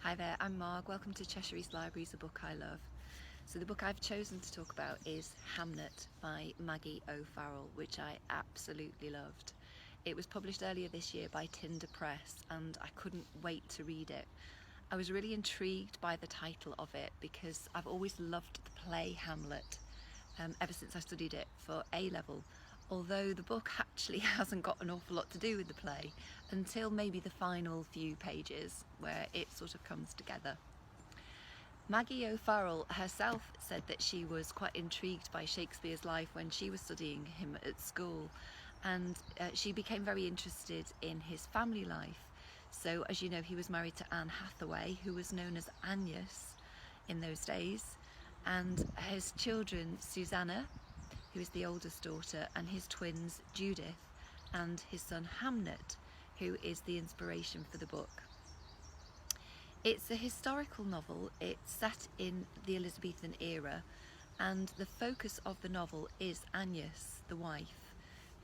Hi there, I'm Marg. Welcome to Cheshire's Libraries, a book I love. So the book I've chosen to talk about is Hamnet by Maggie O'Farrell, which I absolutely loved. It was published earlier this year by Tinder Press and I couldn't wait to read it. I was really intrigued by the title of it because I've always loved the play Hamlet ever since I studied it for A-level. Although the book actually hasn't got an awful lot to do with the play until maybe the final few pages where it sort of comes together. Maggie O'Farrell herself said that she was quite intrigued by Shakespeare's life when she was studying him at school, and she became very interested in his family life. So as you know, he was married to Anne Hathaway, who was known as Agnes in those days, and his children Susanna, who is the oldest daughter, and his twins Judith and his son Hamnet, who is the inspiration for the book. It's a historical novel. It's set in the Elizabethan era, and the focus of the novel is Agnes, the wife,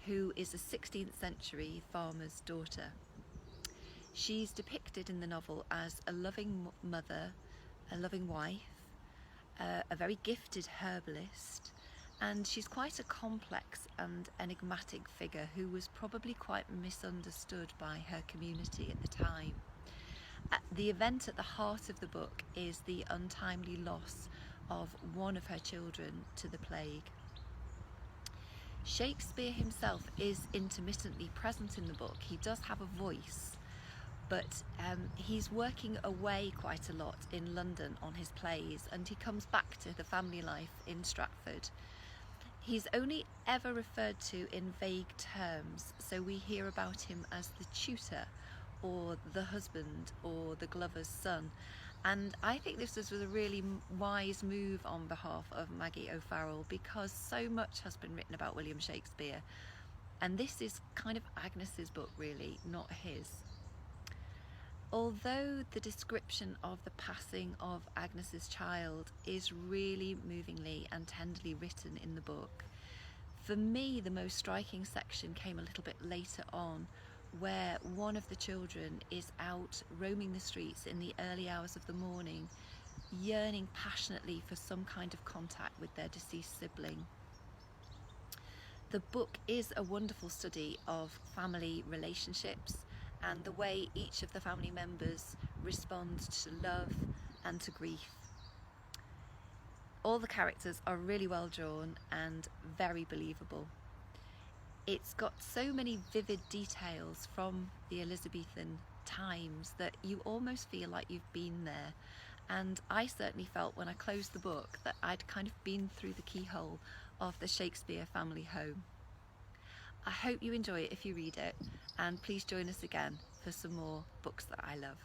who is a 16th century farmer's daughter. She's depicted in the novel as a loving mother, a loving wife, a very gifted herbalist, and she's quite a complex and enigmatic figure who was probably quite misunderstood by her community at the time. The event at the heart of the book is the untimely loss of one of her children to the plague. Shakespeare himself is intermittently present in the book. He does have a voice, but he's working away quite a lot in London on his plays, and he comes back to the family life in Stratford. He's only ever referred to in vague terms, so we hear about him as the tutor or the husband or the glover's son, and I think this was a really wise move on behalf of Maggie O'Farrell because so much has been written about William Shakespeare, and this is kind of Agnes's book really, not his. Although the description of the passing of Agnes's child is really movingly and tenderly written in the book, for me the most striking section came a little bit later on, where one of the children is out roaming the streets in the early hours of the morning, yearning passionately for some kind of contact with their deceased sibling. The book is a wonderful study of family relationships and the way each of the family members respond to love and to grief. All the characters are really well drawn and very believable. It's got so many vivid details from the Elizabethan times that you almost feel like you've been there, and I certainly felt when I closed the book that I'd kind of been through the keyhole of the Shakespeare family home. I hope you enjoy it if you read it, and please join us again for some more books that I love.